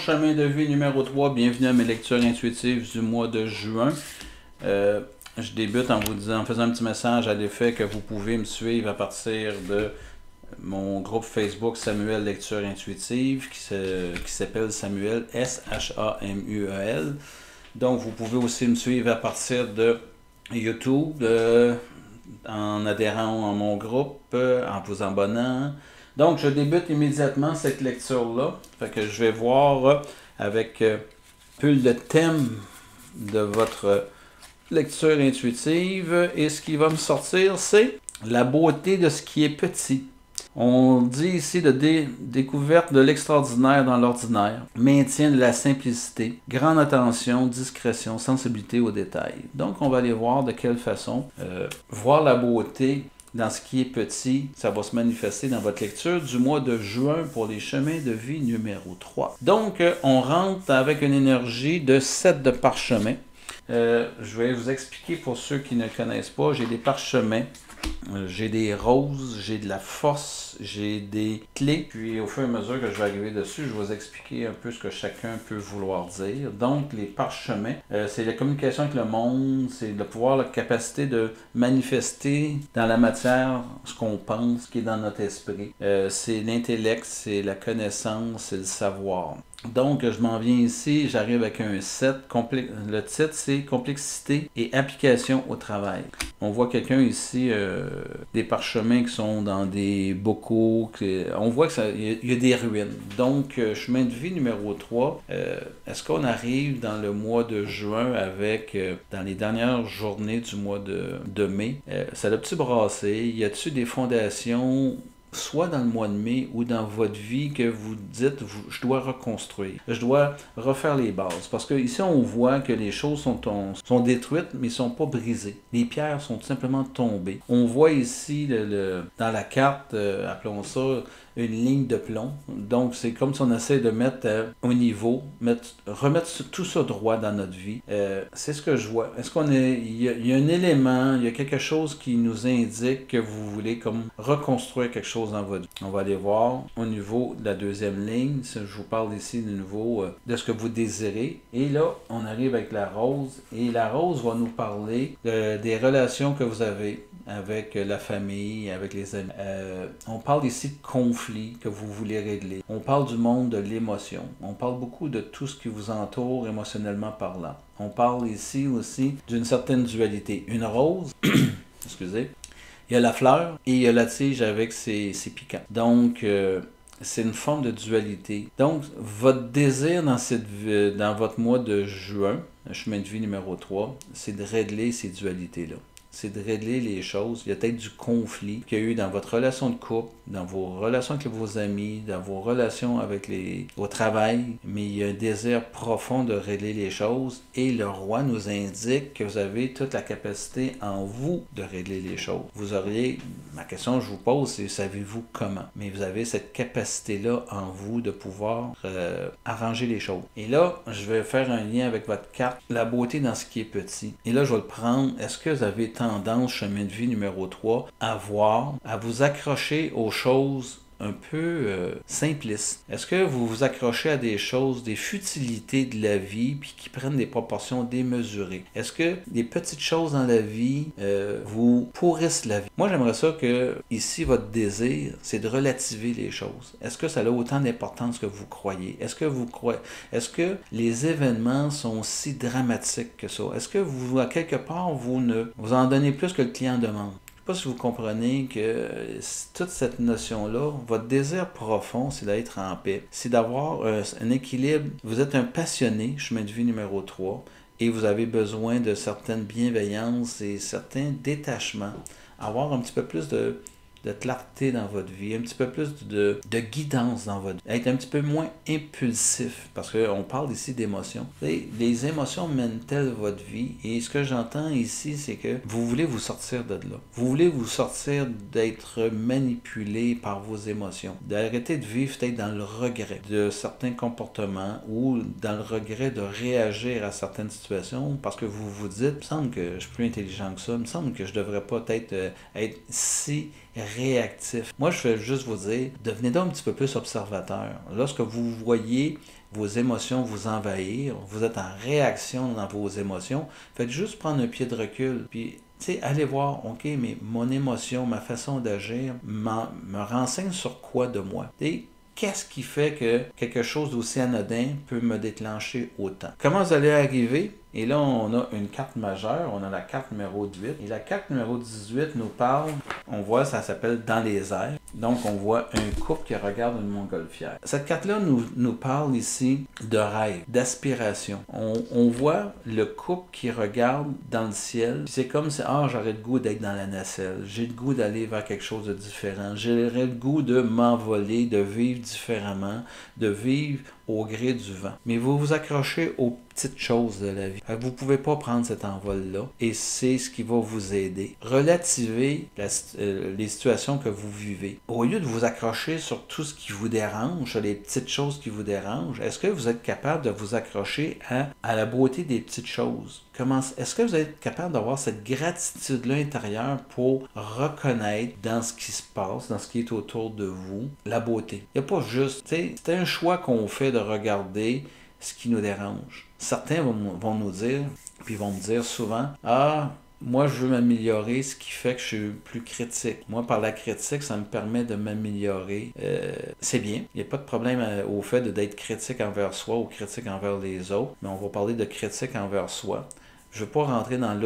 chemin de vie numéro 3, bienvenue à mes lectures intuitives du mois de juin. Je débute en en faisant un petit message à l'effet que vous pouvez me suivre à partir de mon groupe Facebook Samuel Lecture Intuitive qui s'appelle Samuel, S-H-A-M-U-E-L. Donc vous pouvez aussi me suivre à partir de YouTube en adhérant à mon groupe, en vous abonnant. Donc je débute immédiatement cette lecture-là. Fait que je vais voir avec un peu le thème de votre lecture intuitive. Et ce qui va me sortir, c'est la beauté de ce qui est petit. On dit ici de découverte de l'extraordinaire dans l'ordinaire, maintien de la simplicité, grande attention, discrétion, sensibilité aux détails. Donc on va aller voir de quelle façon voir la beauté dans ce qui est petit. Ça va se manifester dans votre lecture du mois de juin pour les chemins de vie numéro 3. Donc on rentre avec une énergie de 7 de parchemin. Je vais vous expliquer pour ceux qui ne connaissent pas, j'ai des parchemins. J'ai des roses, j'ai de la force, j'ai des clés. Puis au fur et à mesure que je vais arriver dessus, je vais vous expliquer un peu ce que chacun peut vouloir dire. Donc les parchemins, c'est la communication avec le monde, c'est le pouvoir, la capacité de manifester dans la matière ce qu'on pense, ce qui est dans notre esprit. C'est l'intellect, c'est la connaissance, c'est le savoir. Donc, je m'en viens ici, j'arrive avec un 7. Le titre, c'est Complexité et application au travail. On voit quelqu'un ici, des parchemins qui sont dans des bocaux. On voit qu'il y a des ruines. Donc, chemin de vie numéro 3. Est-ce qu'on arrive dans le mois de juin avec, dans les dernières journées du mois de mai, ça a petit brassé? Y a-t-il des fondations soit dans le mois de mai ou dans votre vie que vous dites, je dois reconstruire, je dois refaire les bases. Parce que ici, on voit que les choses sont détruites, mais ne sont pas brisées. Les pierres sont tout simplement tombées. On voit ici, dans la carte, appelons ça, une ligne de plomb. Donc, c'est comme si on essaie de mettre au niveau, remettre tout ça droit dans notre vie. C'est ce que je vois. Est-ce il y a un élément, il y a quelque chose qui nous indique que vous voulez comme reconstruire quelque chose dans votre vie? On va aller voir au niveau de la deuxième ligne. Je vous parle ici de nouveau de ce que vous désirez. Et là, on arrive avec la rose. Et la rose va nous parler des relations que vous avez avec la famille, avec les amis. On parle ici de conflits que vous voulez régler. On parle du monde de l'émotion. On parle beaucoup de tout ce qui vous entoure émotionnellement parlant. On parle ici aussi d'une certaine dualité. Une rose, excusez, il y a la fleur et il y a la tige avec ses piquants. Donc, c'est une forme de dualité. Donc, votre désir dans votre mois de juin, le chemin de vie numéro 3, c'est de régler ces dualités-là. C'est de régler les choses. Il y a peut-être du conflit qu'il y a eu dans votre relation de couple, dans vos relations avec vos amis, dans vos relations avec au travail, mais il y a un désir profond de régler les choses et le roi nous indique que vous avez toute la capacité en vous de régler les choses. Vous auriez, ma question que je vous pose, c'est savez-vous comment? Mais vous avez cette capacité-là en vous de pouvoir arranger les choses. Et là, je vais faire un lien avec votre carte, la beauté dans ce qui est petit. Et là, je vais le prendre. Est-ce que vous avez tendance, chemin de vie numéro 3, à vous accrocher aux choses un peu simplistes? Est-ce que vous vous accrochez à des choses, des futilités de la vie, puis qui prennent des proportions démesurées? Est-ce que des petites choses dans la vie vous pourrissent la vie? Moi, j'aimerais ça que, ici, votre désir, c'est de relativer les choses. Est-ce que ça a autant d'importance que vous croyez? Est-ce que les événements sont si dramatiques que ça? Est-ce que vous, à quelque part, vous en donnez plus que le client demande? Je ne sais pas si vous comprenez que toute cette notion-là, votre désir profond, c'est d'être en paix. C'est d'avoir un équilibre. Vous êtes un passionné, chemin de vie numéro 3, et vous avez besoin de certaines bienveillances et certains détachements. Avoir un petit peu plus de clarté dans votre vie, un petit peu plus de guidance dans votre vie, être un petit peu moins impulsif, parce qu'on parle ici d'émotions. Les émotions mènent-elles votre vie? Et ce que j'entends ici, c'est que vous voulez vous sortir de là. Vous voulez vous sortir d'être manipulé par vos émotions, d'arrêter de vivre peut-être dans le regret de certains comportements ou dans le regret de réagir à certaines situations parce que vous vous dites, il me semble que je suis plus intelligent que ça, il me semble que je devrais pas être si réactif. Moi, je vais juste vous dire, devenez donc un petit peu plus observateur. Lorsque vous voyez vos émotions vous envahir, vous êtes en réaction dans vos émotions, faites juste prendre un pied de recul, puis allez voir, ok, mais mon émotion, ma façon d'agir me renseigne sur quoi de moi? Qu'est-ce qui fait que quelque chose d'aussi anodin peut me déclencher autant? Comment vous allez arriver? Et là, on a une carte majeure, on a la carte numéro 18. Et la carte numéro 18 nous parle, on voit, ça s'appelle Dans les airs. Donc, on voit un couple qui regarde une montgolfière. Cette carte-là nous parle ici de rêve, d'aspiration. On voit le couple qui regarde dans le ciel. C'est comme si, j'aurais le goût d'être dans la nacelle. J'ai le goût d'aller vers quelque chose de différent. J'aurais le goût de m'envoler, de vivre différemment, de vivre au gré du vent. Mais vous vous accrochez aux petites choses de la vie. Vous ne pouvez pas prendre cet envol-là et c'est ce qui va vous aider. Relativez les situations que vous vivez. Au lieu de vous accrocher sur tout ce qui vous dérange, sur les petites choses qui vous dérangent, est-ce que vous êtes capable de vous accrocher à la beauté des petites choses? Est-ce que vous êtes capable d'avoir cette gratitude-là intérieure pour reconnaître dans ce qui se passe, dans ce qui est autour de vous, la beauté? Il n'y a pas juste, c'est un choix qu'on fait de regarder ce qui nous dérange. Certains vont nous dire, puis vont me dire souvent, moi je veux m'améliorer, ce qui fait que je suis plus critique. Moi, par la critique, ça me permet de m'améliorer. C'est bien, il n'y a pas de problème au fait d'être critique envers soi ou critique envers les autres, mais on va parler de critique envers soi. Je ne veux pas rentrer dans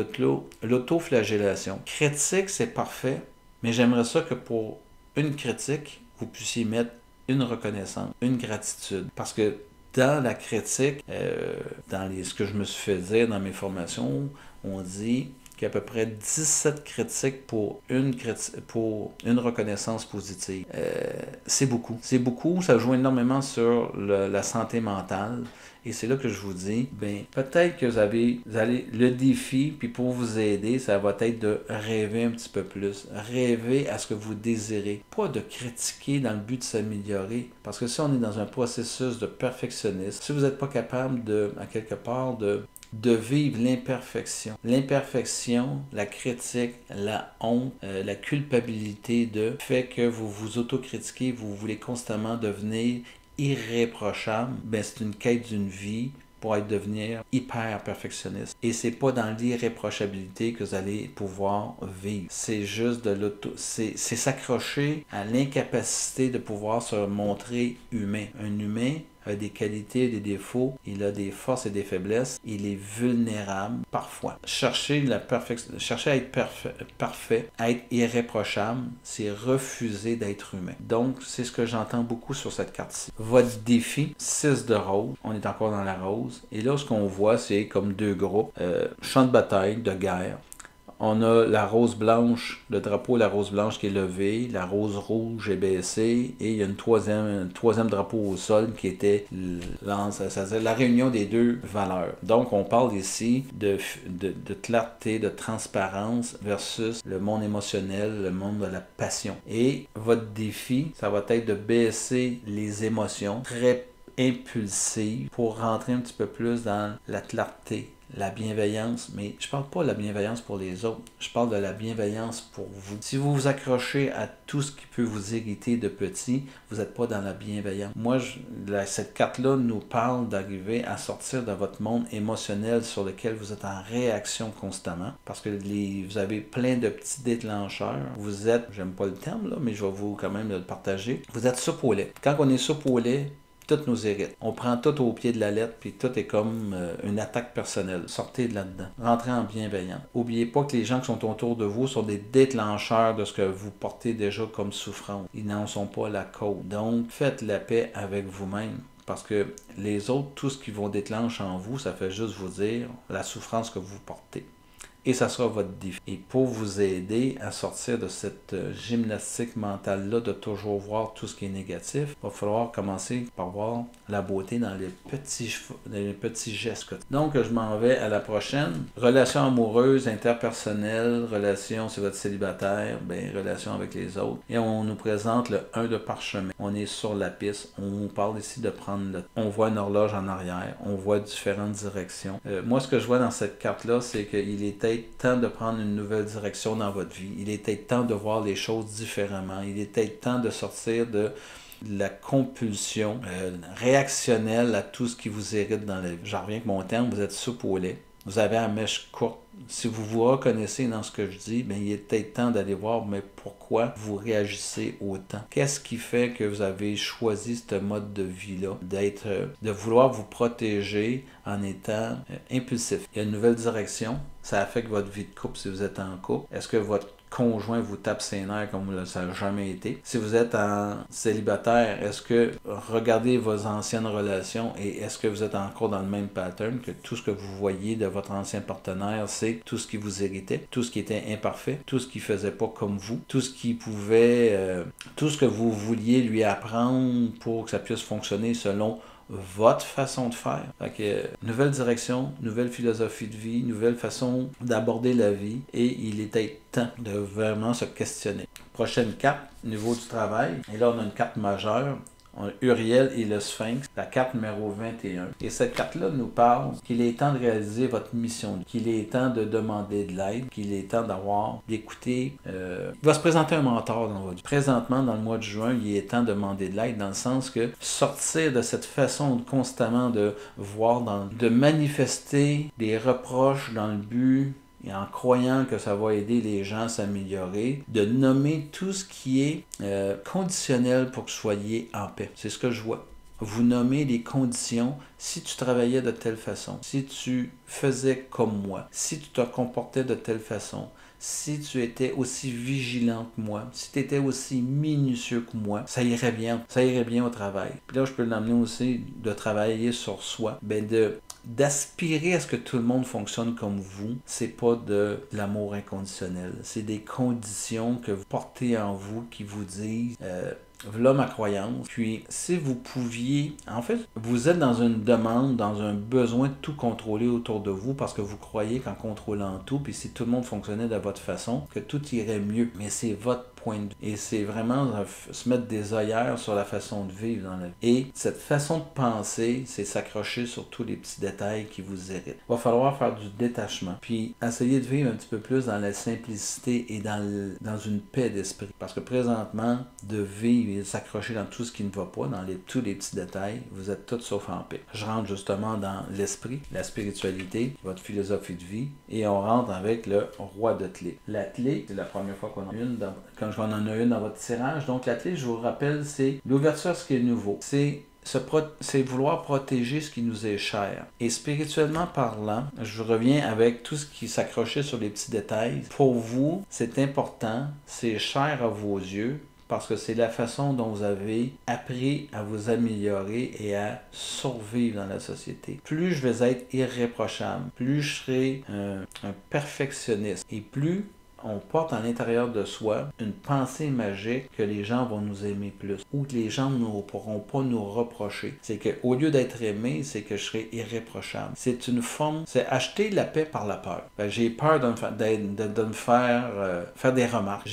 l'autoflagellation. Critique, c'est parfait, mais j'aimerais ça que pour une critique, vous puissiez mettre une reconnaissance, une gratitude. Parce que dans la critique, ce que je me suis fait dire dans mes formations, on dit qu'il y a à peu près 17 critiques pour une reconnaissance positive. C'est beaucoup. C'est beaucoup, ça joue énormément sur la santé mentale. Et c'est là que je vous dis, peut-être que vous allez le défi, puis pour vous aider, ça va être de rêver un petit peu plus. Rêver à ce que vous désirez. Pas de critiquer dans le but de s'améliorer. Parce que si on est dans un processus de perfectionnisme, si vous n'êtes pas capable à quelque part, de vivre l'imperfection. L'imperfection, la critique, la honte, la culpabilité fait que vous vous autocritiquez, vous voulez constamment devenir irréprochable, c'est une quête d'une vie pour devenir hyper perfectionniste. Et c'est pas dans l'irréprochabilité que vous allez pouvoir vivre. C'est juste c'est s'accrocher à l'incapacité de pouvoir se montrer humain. Un humain a des qualités et des défauts, il a des forces et des faiblesses, il est vulnérable parfois. Chercher à être parfait, à être irréprochable, c'est refuser d'être humain. Donc, c'est ce que j'entends beaucoup sur cette carte-ci. Votre défi, 6 de rose, on est encore dans la rose, et là, ce qu'on voit, c'est comme deux groupes, champ de bataille, de guerre. On a la rose blanche, le drapeau de la rose blanche qui est levé, la rose rouge est baissée, et il y a un troisième drapeau au sol qui était la réunion des deux valeurs. Donc, on parle ici de clarté, de transparence versus le monde émotionnel, le monde de la passion. Et votre défi, ça va être de baisser les émotions très impulsives pour rentrer un petit peu plus dans la clarté, la bienveillance, mais je parle pas de la bienveillance pour les autres, je parle de la bienveillance pour vous. Si vous vous accrochez à tout ce qui peut vous irriter de petit, vous n'êtes pas dans la bienveillance. Moi, cette carte-là nous parle d'arriver à sortir de votre monde émotionnel sur lequel vous êtes en réaction constamment, parce que vous avez plein de petits déclencheurs. Vous êtes, j'aime pas le terme là, mais je vais vous quand même le partager, vous êtes soupe au lait. Quand on est soupe au lait, tout nous irrite. On prend tout au pied de la lettre, puis tout est comme une attaque personnelle. Sortez de là-dedans. Rentrez en bienveillant. N'oubliez pas que les gens qui sont autour de vous sont des déclencheurs de ce que vous portez déjà comme souffrance. Ils n'en sont pas la cause. Donc, faites la paix avec vous-même. Parce que les autres, tout ce qu'ils vont déclencher en vous, ça fait juste vous dire la souffrance que vous portez. Et ça sera votre défi. Et pour vous aider à sortir de cette gymnastique mentale-là, de toujours voir tout ce qui est négatif, il va falloir commencer par voir la beauté dans les petits gestes. Donc, je m'en vais à la prochaine. Relations amoureuses, interpersonnelles, relations si vous êtes célibataire, relations avec les autres. Et on nous présente le 1 de parchemin. On est sur la piste. On parle ici de prendre on voit une horloge en arrière. On voit différentes directions. Moi, ce que je vois dans cette carte-là, c'est qu'il est peut-être temps de prendre une nouvelle direction dans votre vie. Il est peut-être temps de voir les choses différemment. Il est peut-être temps de sortir de la compulsion réactionnelle à tout ce qui vous irrite dans la vie. J'en reviens avec mon terme, vous êtes soupe au lait. Vous avez la mèche courte. Si vous vous reconnaissez dans ce que je dis, bien, il est peut-être temps d'aller voir, mais pourquoi vous réagissez autant? Qu'est-ce qui fait que vous avez choisi ce mode de vie-là, de vouloir vous protéger en étant impulsif? Il y a une nouvelle direction. Ça affecte votre vie de couple si vous êtes en couple. Est-ce que votre conjoint vous tape ses nerfs comme ça n'a jamais été? Si vous êtes en célibataire, est-ce que regardez vos anciennes relations et est-ce que vous êtes encore dans le même pattern, que tout ce que vous voyez de votre ancien partenaire, c'est tout ce qui vous irritait, tout ce qui était imparfait, tout ce qui faisait pas comme vous, tout ce qui pouvait, tout ce que vous vouliez lui apprendre pour que ça puisse fonctionner selon votre façon de faire. Fait que, nouvelle direction, nouvelle philosophie de vie, nouvelle façon d'aborder la vie, et il était temps de vraiment se questionner. Prochaine carte, niveau du travail, et là on a une carte majeure. On a Uriel et le Sphinx, la carte numéro 21. Et cette carte-là nous parle qu'il est temps de réaliser votre mission, qu'il est temps de demander de l'aide, qu'il est temps d'écouter. Il va se présenter un mentor dans votre vie. Présentement, dans le mois de juin, il est temps de demander de l'aide dans le sens que sortir de cette façon de constamment de voir, de manifester des reproches dans le but et en croyant que ça va aider les gens à s'améliorer, de nommer tout ce qui est conditionnel pour que vous soyez en paix. C'est ce que je vois. Vous nommez les conditions. Si tu travaillais de telle façon, si tu faisais comme moi, si tu te comportais de telle façon, si tu étais aussi vigilant que moi, si tu étais aussi minutieux que moi, ça irait bien. Ça irait bien au travail. Puis là, je peux l'amener aussi de travailler sur soi, d'aspirer à ce que tout le monde fonctionne comme vous. C'est pas de l'amour inconditionnel. C'est des conditions que vous portez en vous qui vous disent voilà ma croyance. Puis, si vous pouviez... En fait, vous êtes dans une demande, dans un besoin de tout contrôler autour de vous parce que vous croyez qu'en contrôlant tout, puis si tout le monde fonctionnait de votre façon, que tout irait mieux. Mais c'est votre point de vue. Et c'est vraiment se mettre des œillères sur la façon de vivre dans la vie. Et cette façon de penser, c'est s'accrocher sur tous les petits détails qui vous irritent. Il va falloir faire du détachement. Puis, essayer de vivre un petit peu plus dans la simplicité et dans une paix d'esprit. Parce que présentement, de vivre et de s'accrocher dans tout ce qui ne va pas, dans tous les petits détails, vous êtes tous sauf en paix. Je rentre justement dans l'esprit, la spiritualité, votre philosophie de vie, et on rentre avec le roi de clé. La clé, c'est la première fois qu'on en a une, quand on en a une dans votre tirage. Donc la clé, je vous rappelle, c'est l'ouverture à ce qui est nouveau. C'est vouloir protéger ce qui nous est cher. Et spirituellement parlant, je reviens avec tout ce qui s'accrochait sur les petits détails. Pour vous, c'est important, c'est cher à vos yeux, parce que c'est la façon dont vous avez appris à vous améliorer et à survivre dans la société. Plus je vais être irréprochable, plus je serai un perfectionniste, et plus on porte à l'intérieur de soi une pensée magique que les gens vont nous aimer plus ou que les gens ne pourront pas nous reprocher. C'est qu'au lieu d'être aimé, c'est que je serai irréprochable. C'est une forme, c'est acheter la paix par la peur. J'ai peur de me faire des remarques.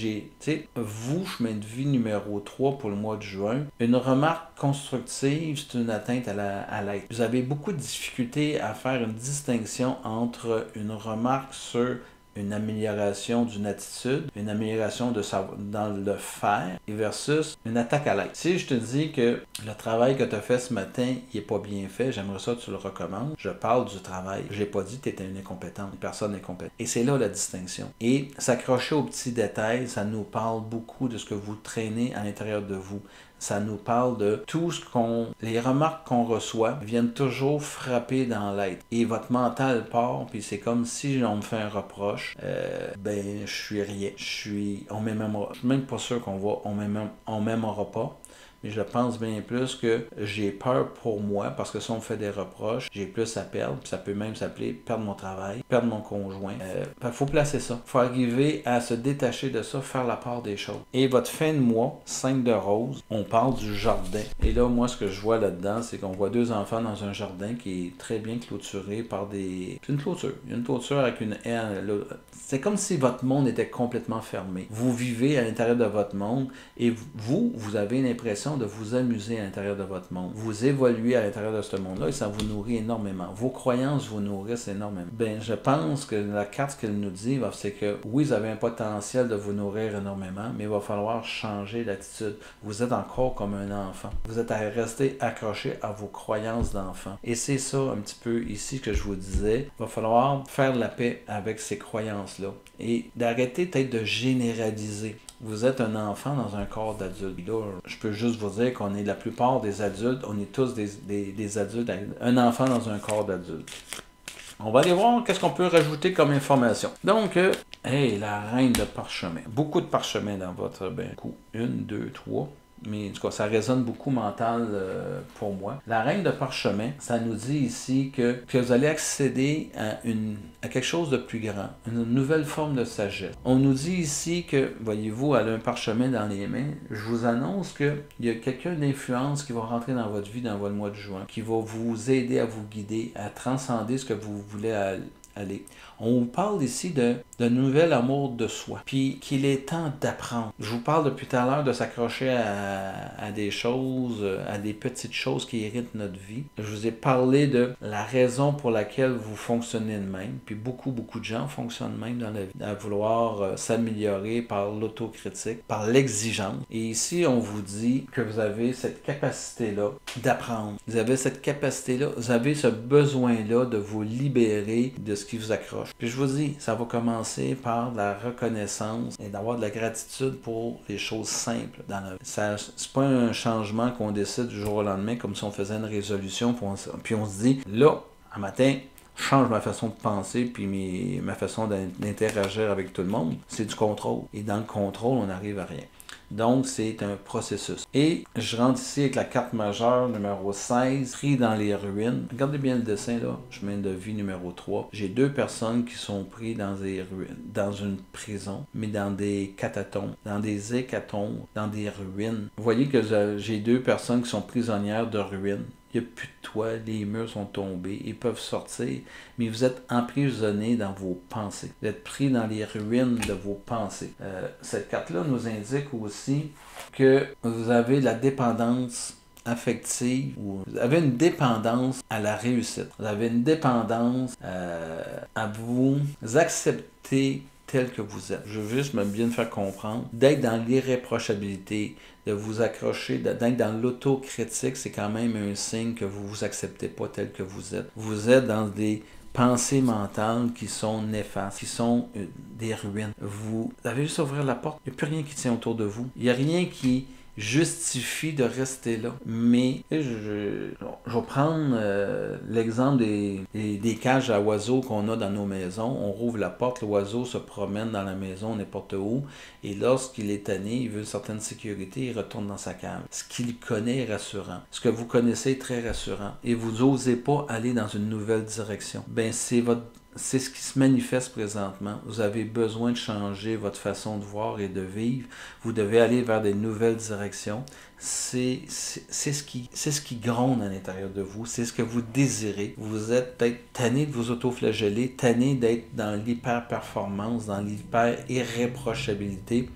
Vous, chemin de vie numéro 3 pour le mois de juin, une remarque constructive, c'est une atteinte à l'être. Vous avez beaucoup de difficultés à faire une distinction entre une remarque sur une amélioration d'une attitude, une amélioration dans le faire, versus une attaque à l'être. Si je te dis que le travail que tu as fait ce matin, il n'est pas bien fait, j'aimerais ça que tu le recommandes, je parle du travail. Je n'ai pas dit que tu étais une incompétente, une personne incompétente. Et c'est là la distinction. Et s'accrocher aux petits détails, ça nous parle beaucoup de ce que vous traînez à l'intérieur de vous. Ça nous parle de tout les remarques qu'on reçoit viennent toujours frapper dans l'être. Et votre mental part, puis c'est comme si on me fait un reproche, je suis rien. On m'aimera. Je suis même pas sûr on m'aimera pas. Mais je pense bien plus que j'ai peur pour moi, parce que si on me fait des reproches, j'ai plus à perdre, puis ça peut même s'appeler perdre mon travail, perdre mon conjoint. Il faut placer ça. Il faut arriver à se détacher de ça, faire la part des choses. Et votre fin de mois, 5 de rose, on parle du jardin. Et là, moi, ce que je vois là-dedans, c'est qu'on voit 2 enfants dans un jardin qui est très bien clôturé par des... C'est une clôture. Il y a une clôture avec une haie. C'est comme si votre monde était complètement fermé. Vous vivez à l'intérieur de votre monde et vous avez l'impression façon de vous amuser à l'intérieur de votre monde. Vous évoluez à l'intérieur de ce monde-là et ça vous nourrit énormément. Vos croyances vous nourrissent énormément. Ben, je pense que la carte, ce qu'elle nous dit, c'est que oui, vous avez un potentiel de vous nourrir énormément, mais il va falloir changer d'attitude. Vous êtes encore comme un enfant. Vous êtes à rester accroché à vos croyances d'enfant. Et c'est ça un petit peu ici que je vous disais. Il va falloir faire la paix avec ces croyances-là et d'arrêter peut-être de généraliser. Vous êtes un enfant dans un corps d'adulte. Là, je peux juste vous dire qu'on est la plupart des adultes, on est tous des adultes, un enfant dans un corps d'adulte. On va aller voir qu'est-ce qu'on peut rajouter comme information. Donc, hey, la reine de parchemin. Beaucoup de parchemins dans votre coup. 1, 2, 3. Mais en tout cas, ça résonne beaucoup mental pour moi. La reine de parchemin, ça nous dit ici que vous allez accéder à quelque chose de plus grand, une nouvelle forme de sagesse. On nous dit ici que, voyez-vous, elle a un parchemin dans les mains. Je vous annonce qu'il y a quelqu'un d'influence qui va rentrer dans votre vie dans le mois de juin, qui va vous aider à vous guider, à transcender ce que vous voulez aller. On vous parle ici d'un nouvel amour de soi, puis qu'il est temps d'apprendre. Je vous parle depuis tout à l'heure de s'accrocher à des choses, à des petites choses qui irritent notre vie. Je vous ai parlé de la raison pour laquelle vous fonctionnez de même, puis beaucoup de gens fonctionnent de même dans la vie, à vouloir s'améliorer par l'autocritique, par l'exigence. Et ici, on vous dit que vous avez cette capacité-là d'apprendre. Vous avez cette capacité-là, vous avez ce besoin-là de vous libérer de ce qui vous accroche. Puis je vous dis, ça va commencer par de la reconnaissance et d'avoir de la gratitude pour les choses simples dans la vie. C'est pas un changement qu'on décide du jour au lendemain comme si on faisait une résolution puis on se dit, là, un matin, je change ma façon de penser puis ma façon d'interagir avec tout le monde. C'est du contrôle. Et dans le contrôle, on n'arrive à rien. Donc, c'est un processus. Et je rentre ici avec la carte majeure numéro 16, pris dans les ruines. Regardez bien le dessin, là. Chemin de vie numéro 3. J'ai deux personnes qui sont prises dans des ruines, dans une prison, mais dans des catatombes, dans des hécatombes, dans des ruines. Vous voyez que j'ai deux personnes qui sont prisonnières de ruines. Il n'y a plus de toit, les murs sont tombés, ils peuvent sortir, mais vous êtes emprisonnés dans vos pensées. Vous êtes pris dans les ruines de vos pensées. Cette carte-là nous indique aussi que vous avez la dépendance affective, ou vous avez une dépendance à la réussite. Vous avez une dépendance à vous accepter tel que vous êtes. Je veux juste me bien faire comprendre, d'être dans l'irréprochabilité, de vous accrocher, d'être dans l'autocritique, c'est quand même un signe que vous ne vous acceptez pas tel que vous êtes. Vous êtes dans des pensées mentales qui sont néfastes, qui sont des ruines. Vous avez juste à ouvrir la porte, il n'y a plus rien qui tient autour de vous. Il n'y a rien qui justifie de rester là. Mais je vais prendre l'exemple des cages à oiseaux qu'on a dans nos maisons. On rouvre la porte, l'oiseau se promène dans la maison n'importe où, et lorsqu'il est tanné, il veut une certaine sécurité, il retourne dans sa cave. Ce qu'il connaît est rassurant. Ce que vous connaissez est très rassurant. Et vous n'osez pas aller dans une nouvelle direction. Ben, c'est ce qui se manifeste présentement. Vous avez besoin de changer votre façon de voir et de vivre. Vous devez aller vers des nouvelles directions. C'est ce qui gronde à l'intérieur de vous. C'est ce que vous désirez. Vous êtes peut-être tanné de vous autoflageller, tanné d'être dans l'hyper-performance, dans l'hyper-irréprochabilité.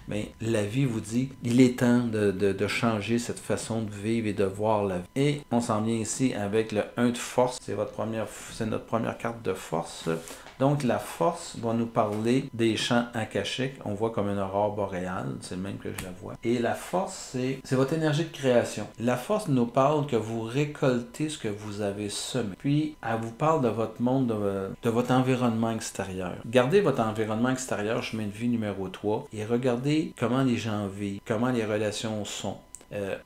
Mais la vie vous dit, il est temps de changer cette façon de vivre et de voir la vie. Et on s'en vient ici avec le 1 de force. C'est notre première carte de force. Donc la force va nous parler des champs akashiques. On voit comme une aurore boréale, c'est le même que je la vois. Et la force, c'est votre énergie de création. La force nous parle que vous récoltez ce que vous avez semé. Puis, elle vous parle de votre monde, de votre environnement extérieur. Gardez votre environnement extérieur, chemin de vie numéro 3, et regardez comment les gens vivent, comment les relations sont.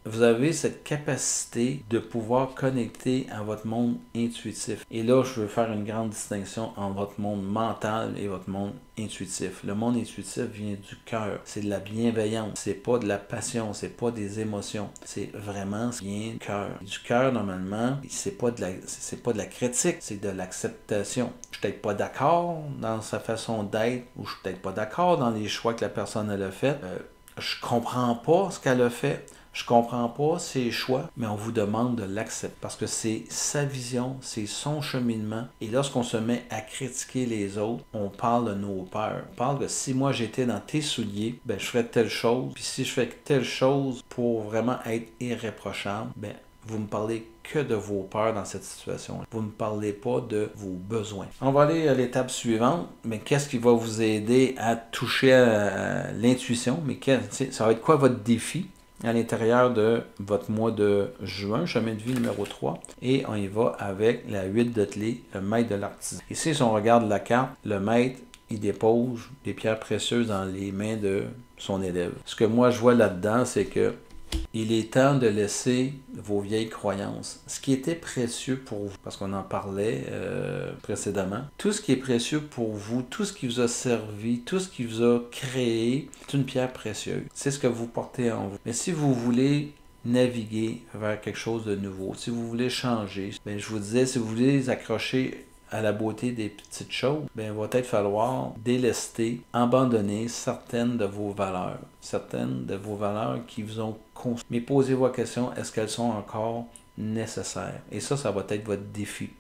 Vous avez cette capacité de pouvoir connecter à votre monde intuitif. Et là, je veux faire une grande distinction entre votre monde mental et votre monde intuitif. Le monde intuitif vient du cœur. C'est de la bienveillance. C'est pas de la passion. C'est pas des émotions. C'est vraiment ce qui vient du cœur. Du cœur, normalement, c'est pas de la critique. C'est de l'acceptation. Je suis peut-être pas d'accord dans sa façon d'être, ou je suis peut-être pas d'accord dans les choix que la personne elle a fait. Je comprends pas ce qu'elle a fait. Je comprends pas ses choix, mais on vous demande de l'accepter parce que c'est sa vision, c'est son cheminement. Et lorsqu'on se met à critiquer les autres, on parle de nos peurs. On parle que si moi j'étais dans tes souliers, ben je ferais telle chose. Puis si je fais telle chose pour vraiment être irréprochable, ben vous me parlez que de vos peurs dans cette situation. Vous ne me parlez pas de vos besoins. On va aller à l'étape suivante, mais qu'est-ce qui va vous aider à toucher à l'intuition? Mais ça va être quoi votre défi à l'intérieur de votre mois de juin, chemin de vie numéro 3. Et on y va avec la 8 de clé, le maître de l'artisan. Ici, si on regarde la carte, le maître, il dépose des pierres précieuses dans les mains de son élève. Ce que moi, je vois là-dedans, c'est que il est temps de laisser vos vieilles croyances. Ce qui était précieux pour vous, parce qu'on en parlait précédemment, tout ce qui est précieux pour vous, tout ce qui vous a servi, tout ce qui vous a créé, c'est une pierre précieuse. C'est ce que vous portez en vous. Mais si vous voulez naviguer vers quelque chose de nouveau, si vous voulez changer, bien, je vous disais, si vous voulez accrocher à la beauté des petites choses, bien, il va peut-être falloir délester, abandonner certaines de vos valeurs qui vous ont construit. Mais posez-vous la question, est-ce qu'elles sont encore nécessaires? Et ça va être votre défi.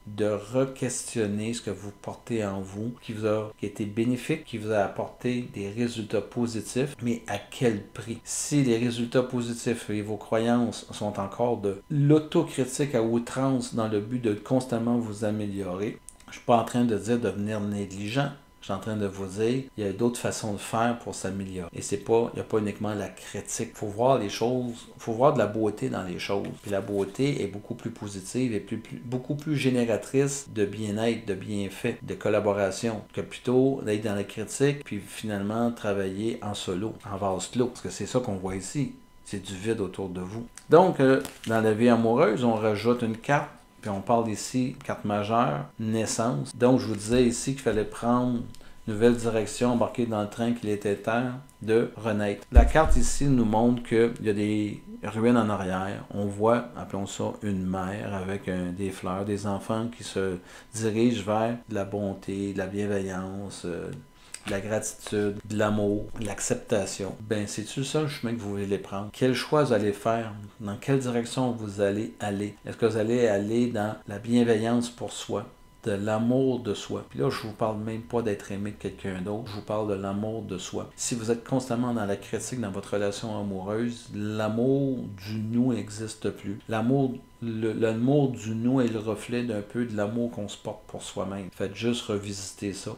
De re-questionner ce que vous portez en vous, qui a été bénéfique, qui vous a apporté des résultats positifs, mais à quel prix? Si les résultats positifs et vos croyances sont encore de l'autocritique à outrance dans le but de constamment vous améliorer, je ne suis pas en train de dire de devenir négligent. Je suis en train de vous dire, il y a d'autres façons de faire pour s'améliorer. Et il n'y a pas uniquement la critique. Il faut voir les choses, il faut voir de la beauté dans les choses. Puis la beauté est beaucoup plus positive et beaucoup plus génératrice de bien-être, de bienfait, de collaboration, que plutôt d'être dans la critique, puis finalement travailler en solo, en vase clos. Parce que c'est ça qu'on voit ici. C'est du vide autour de vous. Donc, dans la vie amoureuse, on rajoute une carte. Puis on parle ici, carte majeure, naissance. Donc, je vous disais ici qu'il fallait prendre une nouvelle direction, embarquer dans le train qu'il était temps de renaître. La carte ici nous montre qu'il y a des ruines en arrière. On voit, appelons ça, une mère avec des fleurs, des enfants qui se dirigent vers de la bonté, de la bienveillance, de la gratitude, de l'amour, de l'acceptation. Ben, c'est-tu ça le chemin que vous voulez prendre? Quel choix vous allez faire? Dans quelle direction vous allez aller? Est-ce que vous allez aller dans la bienveillance pour soi? De l'amour de soi. Puis là, je vous parle même pas d'être aimé de quelqu'un d'autre, je vous parle de l'amour de soi. Si vous êtes constamment dans la critique dans votre relation amoureuse, l'amour du nous n'existe plus. L'amour du nous est le reflet d'un peu de l'amour qu'on se porte pour soi-même. Faites juste revisiter ça.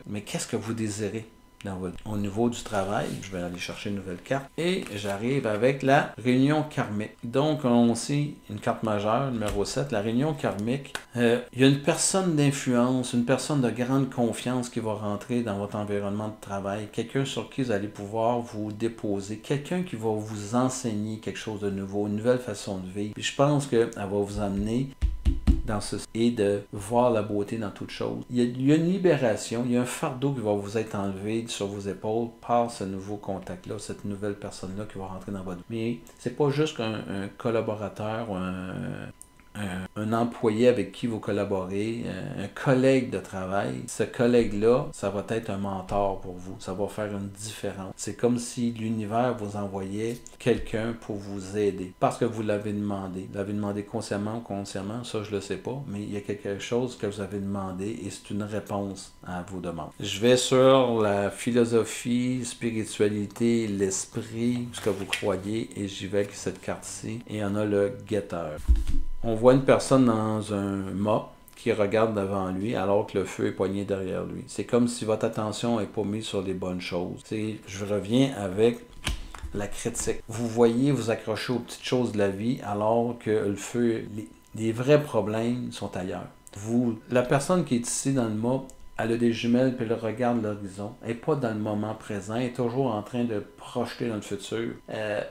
Mais qu'est-ce que vous désirez? Au niveau du travail, je vais aller chercher une nouvelle carte et j'arrive avec la réunion karmique. Donc, on sait une carte majeure, numéro 7, la réunion karmique. Il y a une personne d'influence, une personne de grande confiance qui va rentrer dans votre environnement de travail, quelqu'un sur qui vous allez pouvoir vous déposer, quelqu'un qui va vous enseigner quelque chose de nouveau, une nouvelle façon de vivre. Puis je pense qu'elle va vous amener et de voir la beauté dans toute chose. Il y a une libération, il y a un fardeau qui va vous être enlevé sur vos épaules par ce nouveau contact-là, cette nouvelle personne-là qui va rentrer dans votre vie. Mais c'est pas juste un collaborateur ou un employé avec qui vous collaborez, un collègue de travail. Ce collègue-là, ça va être un mentor pour vous. Ça va faire une différence. C'est comme si l'univers vous envoyait quelqu'un pour vous aider. Parce que vous l'avez demandé. Vous l'avez demandé consciemment ou consciemment, ça je le sais pas, mais il y a quelque chose que vous avez demandé et c'est une réponse à vos demandes. Je vais sur la philosophie, spiritualité, l'esprit, ce que vous croyez, et j'y vais avec cette carte-ci. Et il y en a le guetteur. On voit une personne dans un mât qui regarde devant lui alors que le feu est poigné derrière lui. C'est comme si votre attention n'est pas mise sur les bonnes choses. Je reviens avec la critique. Vous voyez vous accrocher aux petites choses de la vie alors que le feu, les vrais problèmes sont ailleurs. La personne qui est ici dans le mât, elle a des jumelles puis elle regarde l'horizon. Elle n'est pas dans le moment présent, elle est toujours en train de projeter dans le futur.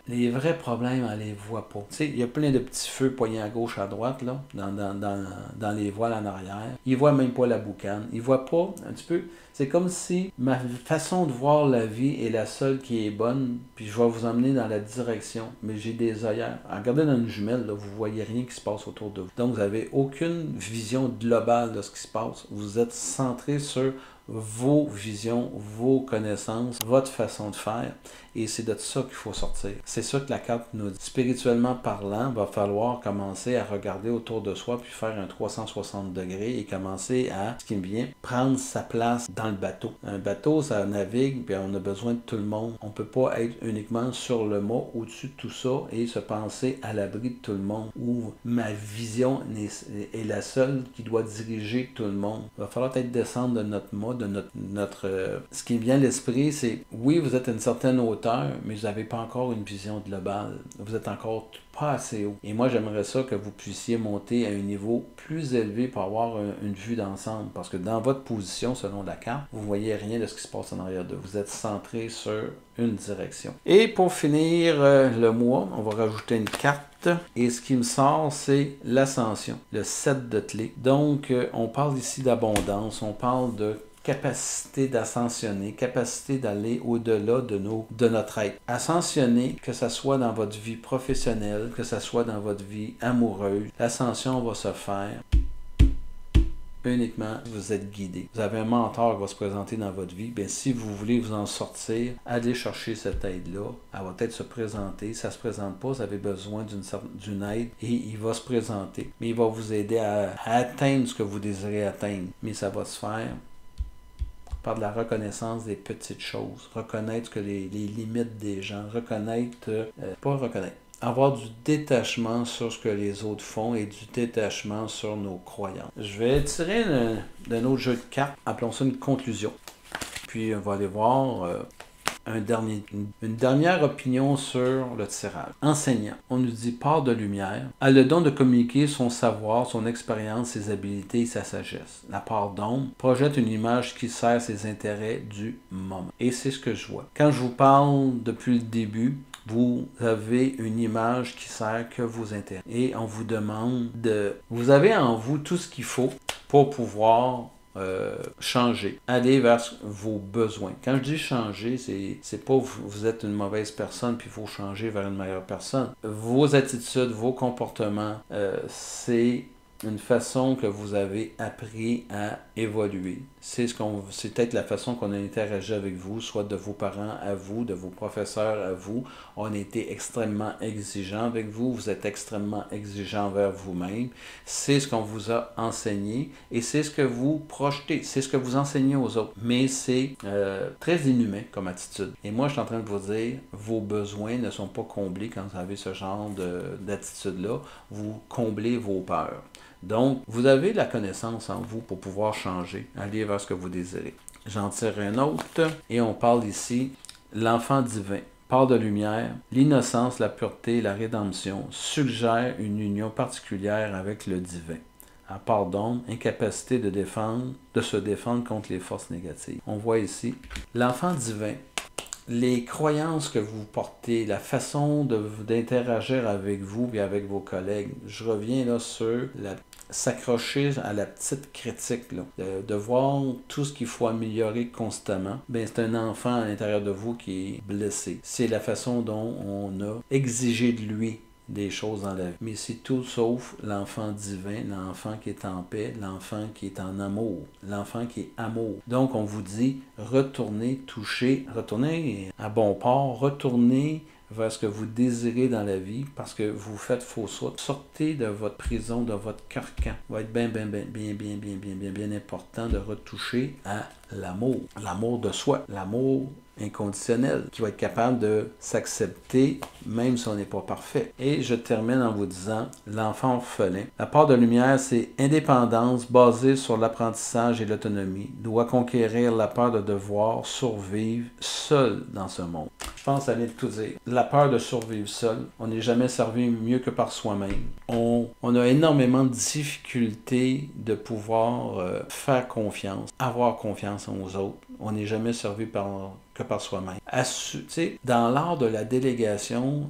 Les vrais problèmes, elle les voit pas. Tu sais, il y a plein de petits feux poignés à gauche, à droite, là, dans les voiles en arrière. Ils voient même pas la boucane. Ils voient pas un petit peu. C'est comme si ma façon de voir la vie est la seule qui est bonne, puis je vais vous emmener dans la direction, mais j'ai des œillères. Regardez dans une jumelle, là, vous voyez rien qui se passe autour de vous. Donc, vous n'avez aucune vision globale de ce qui se passe. Vous êtes centré sur vos visions, vos connaissances, votre façon de faire. Et c'est de ça qu'il faut sortir. C'est ça que la carte nous dit. Spirituellement parlant, il va falloir commencer à regarder autour de soi, puis faire un 360 degrés et commencer à, ce qui me vient, prendre sa place dans le bateau. Un bateau, ça navigue, puis on a besoin de tout le monde. On ne peut pas être uniquement sur le mât, au-dessus de tout ça, et se penser à l'abri de tout le monde, où ma vision est la seule qui doit diriger tout le monde. Il va falloir peut-être descendre de notre mât, de notre ce qui me vient à l'esprit, c'est, oui, vous êtes à une certaine hauteur, mais vous n'avez pas encore une vision globale. Vous êtes encore pas assez haut. Et moi, j'aimerais ça que vous puissiez monter à un niveau plus élevé pour avoir une vue d'ensemble. Parce que dans votre position, selon la carte, vous ne voyez rien de ce qui se passe en arrière de vous. Vous êtes centré sur une direction. Et pour finir le mois, on va rajouter une carte. Et ce qui me sort, c'est l'ascension, le 7 de clés. Donc, on parle ici d'abondance, on parle de capacité d'ascensionner, capacité d'aller au-delà de notre être. Ascensionner, que ce soit dans votre vie professionnelle, que ce soit dans votre vie amoureuse, l'ascension va se faire uniquement vous êtes guidé. Vous avez un mentor qui va se présenter dans votre vie. Bien, si vous voulez vous en sortir, allez chercher cette aide-là. Elle va peut-être se présenter. Si ça ne se présente pas, vous avez besoin d'une aide et il va se présenter. Mais il va vous aider à atteindre ce que vous désirez atteindre. Mais ça va se faire par de la reconnaissance des petites choses, reconnaître que les limites des gens, avoir du détachement sur ce que les autres font et du détachement sur nos croyances. Je vais tirer d'un autre jeu de cartes, appelons ça une conclusion. Puis on va aller voir une dernière opinion sur le tirage. Enseignant, on nous dit part de lumière, a le don de communiquer son savoir, son expérience, ses habiletés et sa sagesse. La part d'ombre projette une image qui sert ses intérêts du moment. Et c'est ce que je vois. Quand je vous parle depuis le début, vous avez une image qui sert que vos intérêts. Et on vous demande vous avez en vous tout ce qu'il faut pour pouvoir changer, aller vers vos besoins. Quand je dis changer, c'est pas vous êtes une mauvaise personne puis il faut changer vers une meilleure personne. Vos attitudes, vos comportements, c'est une façon que vous avez appris à évoluer. C'est peut-être la façon qu'on a interagi avec vous, soit de vos parents à vous, de vos professeurs à vous. On a été extrêmement exigeant avec vous, vous êtes extrêmement exigeant envers vous-même. C'est ce qu'on vous a enseigné et c'est ce que vous projetez, c'est ce que vous enseignez aux autres. Mais c'est très inhumain comme attitude. Et moi, je suis en train de vous dire, vos besoins ne sont pas comblés quand vous avez ce genre d'attitude-là. Vous comblez vos peurs. Donc, vous avez la connaissance en vous pour pouvoir changer, aller vers ce que vous désirez. J'en tire un autre et on parle ici l'enfant divin. Part de lumière, l'innocence, la pureté, la rédemption suggère une union particulière avec le divin. À part d'ombre, incapacité de se défendre contre les forces négatives. On voit ici l'enfant divin. Les croyances que vous portez, la façon d'interagir avec vous et avec vos collègues. Je reviens là sur s'accrocher à la petite critique, là, de voir tout ce qu'il faut améliorer constamment. Ben, c'est un enfant à l'intérieur de vous qui est blessé. C'est la façon dont on a exigé de lui des choses dans la vie. Mais c'est tout sauf l'enfant divin, l'enfant qui est en paix, l'enfant qui est en amour, l'enfant qui est amour. Donc, on vous dit, retournez, touchez, retournez à bon port, retournez vers ce que vous désirez dans la vie parce que vous faites faux saut. Sortez de votre prison, de votre carcan. Il va être bien important de retoucher à l'amour. L'amour de soi, l'amour inconditionnel, qui va être capable de s'accepter même si on n'est pas parfait. Et je termine en vous disant, l'enfant orphelin. La part de lumière, c'est indépendance basée sur l'apprentissage et l'autonomie, doit conquérir la peur de devoir survivre seul dans ce monde. Je pense aller tout dire. La peur de survivre seul, on n'est jamais servi mieux que par soi-même. On a énormément de difficultés de pouvoir faire confiance, avoir confiance aux autres. On n'est jamais servi que par soi-même. Dans l'art de la délégation,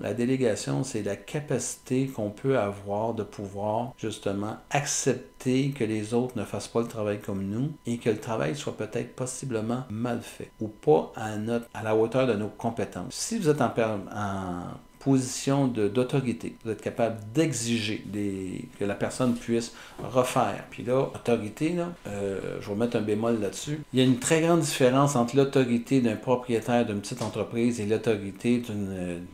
c'est la capacité qu'on peut avoir de pouvoir justement accepter que les autres ne fassent pas le travail comme nous et que le travail soit peut-être possiblement mal fait ou pas à la hauteur de nos compétences. Si vous êtes en position d'autorité. Vous êtes capable d'exiger que la personne puisse refaire. Puis là, autorité, là, je vais mettre un bémol là-dessus. Il y a une très grande différence entre l'autorité d'un propriétaire d'une petite entreprise et l'autorité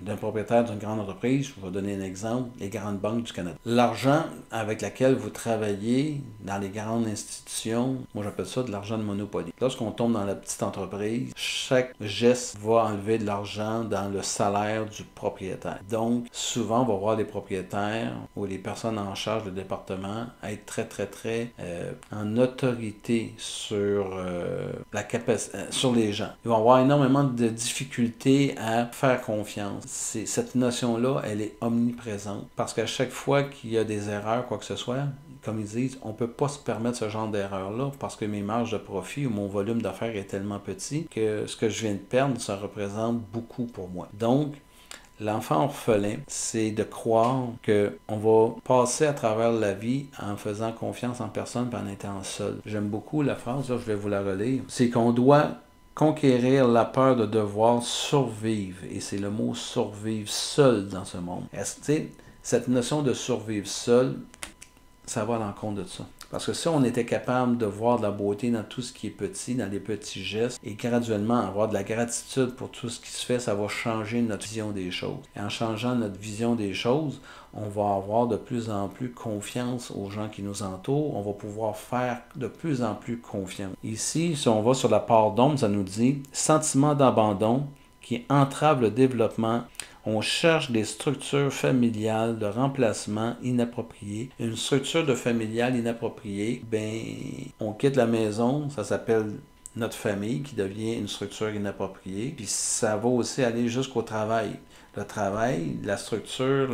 d'un propriétaire d'une grande entreprise. Je vais donner un exemple, les grandes banques du Canada. L'argent avec lequel vous travaillez dans les grandes institutions, moi j'appelle ça de l'argent de Monopoly. Lorsqu'on tombe dans la petite entreprise, chaque geste va enlever de l'argent dans le salaire du propriétaire. Donc, souvent, on va voir les propriétaires ou les personnes en charge du département être très en autorité sur sur les gens. Ils vont avoir énormément de difficultés à faire confiance. Cette notion-là, elle est omniprésente parce qu'à chaque fois qu'il y a des erreurs, quoi que ce soit, comme ils disent, on ne peut pas se permettre ce genre d'erreur-là parce que mes marges de profit ou mon volume d'affaires est tellement petit que ce que je viens de perdre, ça représente beaucoup pour moi. Donc, l'enfant orphelin, c'est de croire qu'on va passer à travers la vie en faisant confiance en personne et en étant seul. J'aime beaucoup la phrase, là, je vais vous la relire. C'est qu'on doit conquérir la peur de devoir survivre. Et c'est le mot survivre seul dans ce monde. Cette notion de survivre seul, ça va à l'encontre de ça. Parce que si on était capable de voir de la beauté dans tout ce qui est petit, dans les petits gestes, et graduellement avoir de la gratitude pour tout ce qui se fait, ça va changer notre vision des choses. Et en changeant notre vision des choses, on va avoir de plus en plus confiance aux gens qui nous entourent. On va pouvoir faire de plus en plus confiance. Ici, si on va sur la part d'ombre, ça nous dit « sentiment d'abandon qui entrave le développement ». On cherche des structures familiales de remplacement inappropriées. Une structure de familiale inappropriée, on quitte la maison, ça s'appelle notre famille qui devient une structure inappropriée. Puis ça va aussi aller jusqu'au travail. Le travail, la structure,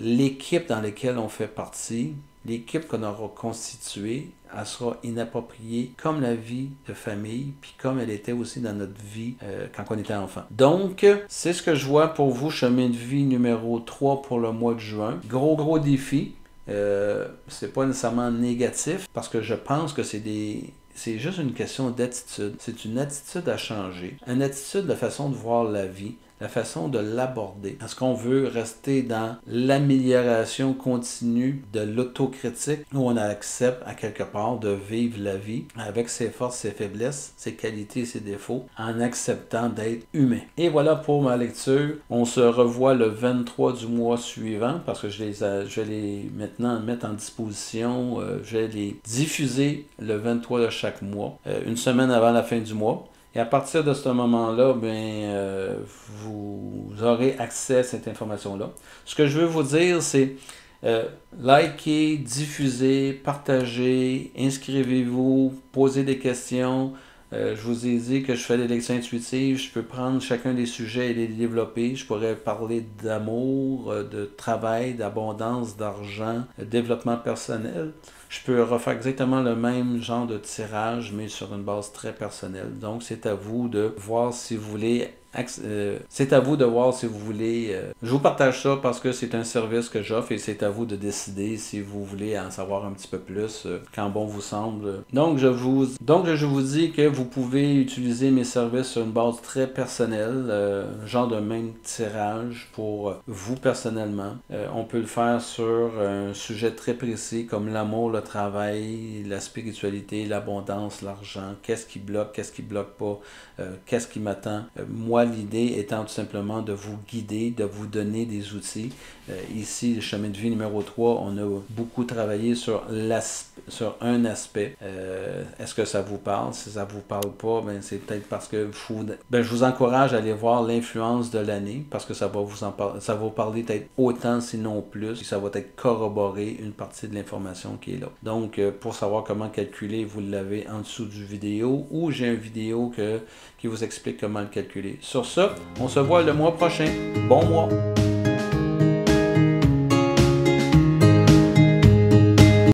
l'équipe dans laquelle on fait partie, l'équipe qu'on aura constituée, elle sera inappropriée comme la vie de famille, puis comme elle était aussi dans notre vie quand on était enfant. Donc, c'est ce que je vois pour vous, chemin de vie numéro 3 pour le mois de juin. Gros défi. C'est pas nécessairement négatif, parce que je pense que c'est juste une question d'attitude. C'est une attitude à changer. Une attitude, la façon de voir la vie, la façon de l'aborder. Est-ce qu'on veut rester dans l'amélioration continue de l'autocritique où on accepte à quelque part de vivre la vie avec ses forces, ses faiblesses, ses qualités, ses défauts, en acceptant d'être humain? Et voilà pour ma lecture. On se revoit le 23 du mois suivant parce que je vais les maintenant mettre en disposition. Je vais les diffuser le 23 de chaque mois, une semaine avant la fin du mois. Et à partir de ce moment-là, vous aurez accès à cette information-là. Ce que je veux vous dire, c'est likez, diffusez, partagez, inscrivez-vous, posez des questions. Je vous ai dit que je fais des lectures intuitives. Je peux prendre chacun des sujets et les développer. Je pourrais parler d'amour, de travail, d'abondance, d'argent, de développement personnel. Je peux refaire exactement le même genre de tirage, mais sur une base très personnelle. Donc, c'est à vous de voir si vous voulez c'est à vous de voir si vous voulez. Je vous partage ça parce que c'est un service que j'offre et c'est à vous de décider si vous voulez en savoir un petit peu plus quand bon vous semble. Donc je vous dis que vous pouvez utiliser mes services sur une base très personnelle, genre de même tirage pour vous personnellement. On peut le faire sur un sujet très précis comme l'amour, le travail, la spiritualité, l'abondance, l'argent, qu'est-ce qui bloque pas, qu'est-ce qui m'attend. Moi, l'idée étant tout simplement de vous guider, de vous donner des outils. Ici, le chemin de vie numéro 3, on a beaucoup travaillé sur un aspect. Est-ce que ça vous parle? Si ça ne vous parle pas, c'est peut-être parce que je vous encourage à aller voir l'influence de l'année, parce que ça va vous parler peut-être autant, sinon plus, et ça va être corroborer une partie de l'information qui est là. Donc, pour savoir comment calculer, vous l'avez en dessous du vidéo, ou j'ai une vidéo qui vous explique comment le calculer. Sur ça, on se voit le mois prochain. Bon mois!